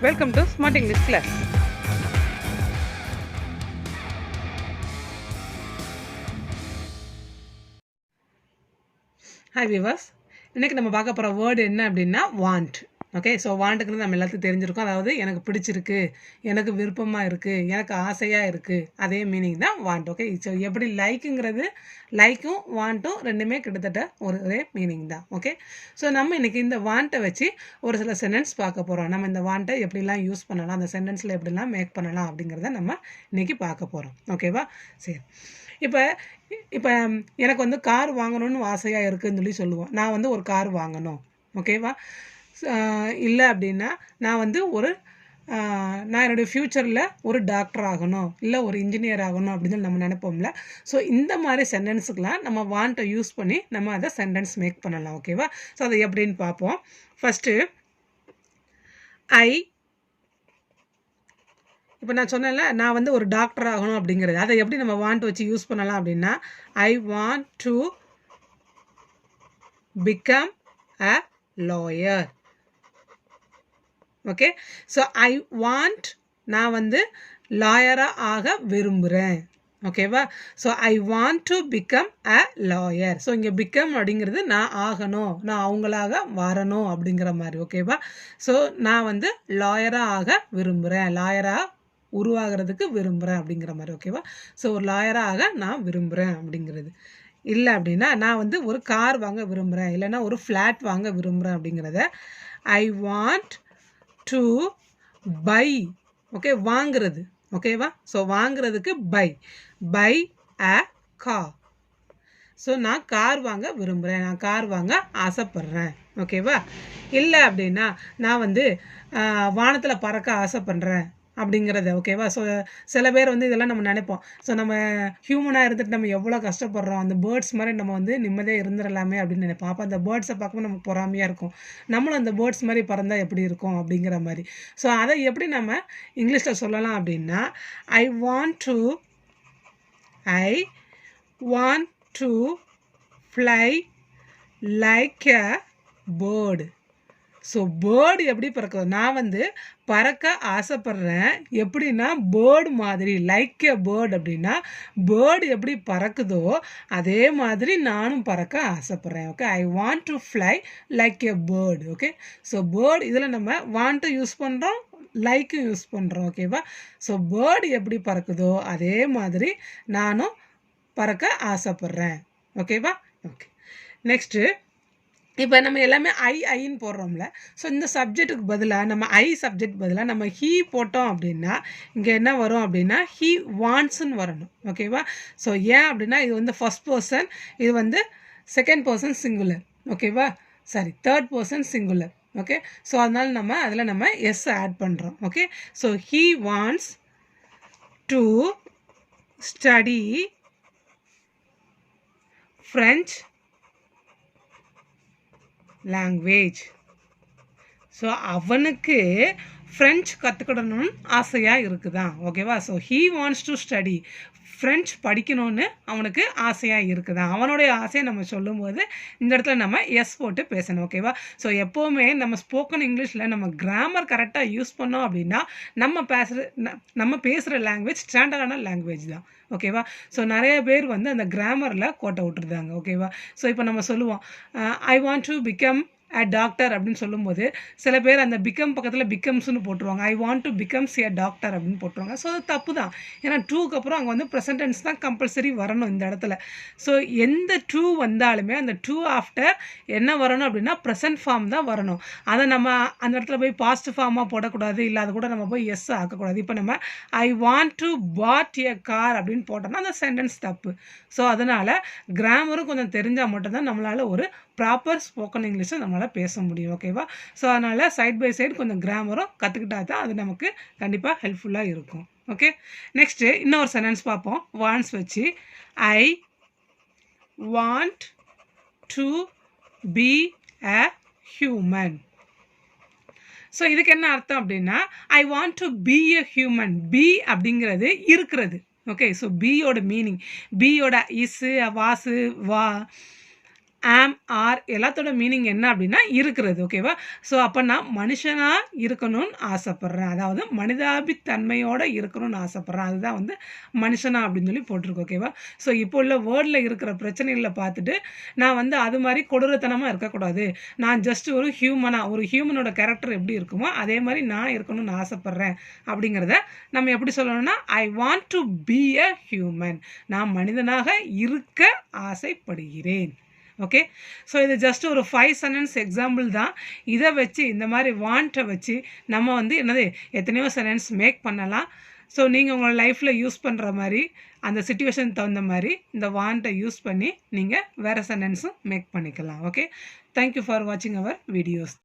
Welcome to Smart English class. Hi viewers. இன்னைக்கு நம்ம பார்க்க போற வேர்ட் என்ன அப்படின்னா want. ஓகே, ஸோ வாண்ட்டுக்கு நம்ம எல்லாத்துக்கும் தெரிஞ்சிருக்கோம். அதாவது எனக்கு பிடிச்சிருக்கு, எனக்கு விருப்பமா இருக்கு, எனக்கு ஆசையா இருக்கு, அதே மீனிங் தான் வாண்ட். ஓகே, ஸோ எப்படி லைக்குங்கிறது, லைக்கும் வாண்ட்டும் ரெண்டுமே கிட்டத்தட்ட ஒரே மீனிங் தான். ஓகே, ஸோ நம்ம இன்னைக்கு இந்த வாண்ட்டை வச்சு ஒரு சில சென்டென்ஸ் பார்க்க போறோம். நம்ம இந்த வாண்ட்டை எப்படிலாம் யூஸ் பண்ணலாம், அந்த சென்டென்ஸ்ல எப்படிலாம் மேக் பண்ணலாம் அப்படிங்கிறத நம்ம இன்னைக்கு பார்க்க போறோம். ஓகேவா? சரி, இப்போ இப்போ எனக்கு வந்து கார் வாங்கணும்னு ஆசையாக இருக்குதுன்னு சொல்லி சொல்லுவோம். நான் வந்து ஒரு கார் வாங்கணும். ஓகேவா? இல்லை அப்படின்னா நான் வந்து நான் என்னுடைய ஃப்யூச்சரில் ஒரு டாக்டர் ஆகணும், இல்லை ஒரு இன்ஜினியர் ஆகணும் அப்படின்னு நம்ம நினைப்போம்ல. ஸோ இந்த மாதிரி சென்டென்ஸுக்கெலாம் நம்ம வாண்ட்டை யூஸ் பண்ணி நம்ம அதை சென்டென்ஸ் மேக் பண்ணலாம். ஓகேவா? ஸோ அதை எப்படின்னு பார்ப்போம். ஃபஸ்ட்டு இப்போ நான் சொன்னேன்ல, நான் வந்து ஒரு டாக்டர் ஆகணும் அப்படிங்கிறது, அதை எப்படி நம்ம வாண்ட் வச்சு யூஸ் பண்ணலாம் அப்படின்னா, I want to become a lawyer. Okay, so I want, நான் வந்து லாயராக ஆக விரும்புகிறேன். ஓகேவா? So I want to become a lawyer. So இங்கே பிகம் அப்படிங்கிறது நான் ஆகணும், நான் அவங்களாக வரணும் அப்படிங்கிற மாதிரி. ஓகேவா? ஸோ நான் வந்து லாயராக ஆக விரும்புகிறேன், லாயராக உருவாகிறதுக்கு விரும்புகிறேன் அப்படிங்கிற மாதிரி. ஓகேவா? ஸோ ஒரு லாயராக நான் விரும்புகிறேன் அப்படிங்கிறது. இல்லை அப்படின்னா நான் வந்து ஒரு கார் வாங்க விரும்புகிறேன், இல்லைன்னா ஒரு ஃப்ளாட் வாங்க விரும்புகிறேன் அப்படிங்கிறத I want to buy. Okay, வாங்கிறது. ஓகேவா? ஸோ வாங்கிறதுக்கு பை அ கார். ஸோ நான் கார் வாங்க விரும்புகிறேன், நான் கார் வாங்க ஆசைப்படுறேன். ஓகேவா? இல்லை அப்படின்னா நான் வந்து வானத்தில் பறக்க ஆசைப்படுறேன் அப்படிங்கிறத. ஓகேவா? ஸோ சில பேர் வந்து இதெல்லாம் நம்ம நினைப்போம். ஸோ நம்ம ஹியூமனாக இருந்துட்டு நம்ம எவ்வளோ கஷ்டப்படுறோம், அந்த பேர்ட்ஸ் மாதிரி நம்ம வந்து நிம்மதியாக இருந்துடலாமே அப்படின்னு நினைப்போம். அப்போ அந்த பேர்ட்ஸை பார்க்கும்போது நமக்கு பொறாமையாக இருக்கும், நம்மளும் அந்த பேர்ட்ஸ் மாதிரி பறந்தால் எப்படி இருக்கும் அப்படிங்கிற மாதிரி. ஸோ அதை எப்படி நம்ம இங்கிலீஷில் சொல்லலாம் அப்படின்னா, I want to fly like a bird. So bird எப்படி பறக்குது, நான் வந்து பறக்க ஆசைப்படுறேன் எப்படின்னா பேர்டு மாதிரி. லைக் எ பேர்டு அப்படின்னா பேர்டு எப்படி பறக்குதோ அதே மாதிரி நானும் பறக்க ஆசைப்படுறேன். Okay, I want to fly like a bird. Okay, so bird இதில் நம்ம வாண்ட்டு யூஸ் பண்ணுறோம், லைக்கும் யூஸ் பண்ணுறோம். ஓகேவா? ஸோ பேர்டு எப்படி பறக்குதோ அதே மாதிரி நானும் பறக்க ஆசைப்படுறேன். ஓகேவா? ஓகே, நெக்ஸ்ட்டு இப்போ நம்ம எல்லாமே ஐன்னு போடுறோம்ல. ஸோ இந்த சப்ஜெக்ட்டுக்கு பதிலாக நம்ம சப்ஜெக்ட் பதிலாக நம்ம ஹீ போட்டோம் அப்படின்னா இங்கே என்ன வரும் அப்படின்னா ஹீ வாண்ட்ஸ்ன்னு வரணும். ஓகேவா? ஸோ ஏன் அப்படின்னா இது வந்து ஃபர்ஸ்ட் பர்சன், இது வந்து செகண்ட் பர்சன் சிங்குலர். ஓகேவா? Sorry, third person singular. Okay, so அதனால அதில் நம்ம எஸ் ஆட் பண்ணுறோம். Okay, so he wants to study French language. So அவனுக்கு ஃப்ரெஞ்ச் கற்றுக்கிடணும்னு ஆசையாக இருக்குதான். ஓகேவா? So he wants to study, French படிக்கணும்னு அவனுக்கு ஆசையாக இருக்குதான். அவனுடைய ஆசையை நம்ம சொல்லும்போது இந்த இடத்துல நம்ம எஸ் போட்டு பேசணும். ஓகேவா? ஸோ எப்போவுமே நம்ம ஸ்போக்கன் இங்கிலீஷில் நம்ம கிராமர் கரெக்டாக யூஸ் பண்ணோம் அப்படின்னா நம்ம பேசுகிற லாங்குவேஜ் ஸ்டாண்டர்டான லாங்குவேஜ் தான். ஓகேவா? ஸோ நிறைய பேர் வந்து அந்த கிராமரில் கோட்டை விட்டுருந்தாங்க. ஓகேவா? ஸோ இப்போ நம்ம சொல்லுவோம் ஐ want to become a doctor அப்படின்னு சொல்லும்போது சில பேர் அந்த பிகம் பக்கத்தில் பிகம்ஸ்னு போட்டுருவாங்க, ஐ want to becomes a doctor அப்படின்னு போட்டுருவாங்க. ஸோ அது தப்பு தான். ஏன்னா டூக்கு அப்புறம் அங்கே வந்து ப்ரெசன்ட் டென்ஸ் தான் கம்பல்சரி வரணும் இந்த இடத்துல. ஸோ எந்த டூ வந்தாலுமே அந்த டூ ஆஃப்டர் என்ன வரணும் அப்படின்னா ப்ரெசன்ட் ஃபார்ம் தான் வரணும். அதை நம்ம அந்த இடத்துல போய் பாஸ்ட் ஃபார்மாக போடக்கூடாது, இல்லை அது கூட நம்ம போய் எஸ் ஆக்கக்கூடாது. இப்போ நம்ம I want to put a car அப்படின்னு போட்டோம்னா அந்த சென்டென்ஸ் தப்பு. ஸோ அதனால் கிராமரும் கொஞ்சம் தெரிஞ்சால் மட்டும்தான் நம்மளால் ஒரு ப்ராப்பர் ஸ்போக்கன் இங்கிலீஷை நம்மளால் பேச முடியும். ஓகேவா? ஸோ அதனால் சைட் பை சைடு கொஞ்சம் கிராமரும் கற்றுக்கிட்டா தான் அது நமக்கு கண்டிப்பாக ஹெல்ப்ஃபுல்லாக இருக்கும். ஓகே, நெக்ஸ்ட்டு இன்னொரு சென்டென்ஸ் பார்ப்போம் வாண்ட்ஸ் வச்சு. I want to be a human. So இதுக்கு என்ன அர்த்தம் அப்படின்னா I want to be a human. Be அப்படிங்கிறது இருக்கிறது. ஓகே, ஸோ பியோட மீனிங், பியோட இசு வாசு வா ஆம், ஆர் எல்லாத்தோட மீனிங் என்ன அப்படின்னா இருக்கிறது. ஓகேவா? ஸோ அப்போ நான் மனுஷனாக இருக்கணும்னு ஆசைப்பட்றேன், அதாவது மனிதாபித்தன்மையோடு இருக்கணும்னு ஆசைப்பட்றேன், அதுதான் வந்து மனுஷனா அப்படின்னு சொல்லி போட்டிருக்கு. ஓகேவா? ஸோ இப்போ உள்ள வேர்டில் இருக்கிற பிரச்சனைகளை பார்த்துட்டு நான் வந்து அது மாதிரி கொடூரத்தனமாக இருக்கக்கூடாது, நான் ஜஸ்ட் ஒரு ஹியூமனாக, ஒரு ஹியூமனோட கேரக்டர் எப்படி இருக்குமோ அதே மாதிரி நான் இருக்கணும்னு ஆசைப்பட்றேன் அப்படிங்கிறத நம்ம எப்படி சொல்லணும்னா, ஐ want to be a human, நான் மனிதனாக இருக்க ஆசைப்படுகிறேன். ஓகே, ஸோ இது ஜஸ்ட் ஒரு 5 சென்டென்ஸ் எக்ஸாம்பிள் தான். இதை வச்சு, இந்த மாதிரி வாண்ட்டை வச்சு நம்ம வந்து என்னது எத்தனையோ சென்டென்ஸ் மேக் பண்ணலாம். ஸோ நீங்கள் உங்கள் லைஃப்பில் யூஸ் பண்ணுற மாதிரி, அந்த சிச்சுவேஷன் தகுந்த மாதிரி இந்த வாண்ட்டை யூஸ் பண்ணி நீங்கள் வேறு சென்டென்ஸும் மேக் பண்ணிக்கலாம். ஓகே, தேங்க்யூ ஃபார் வாட்சிங் அவர் வீடியோஸ்.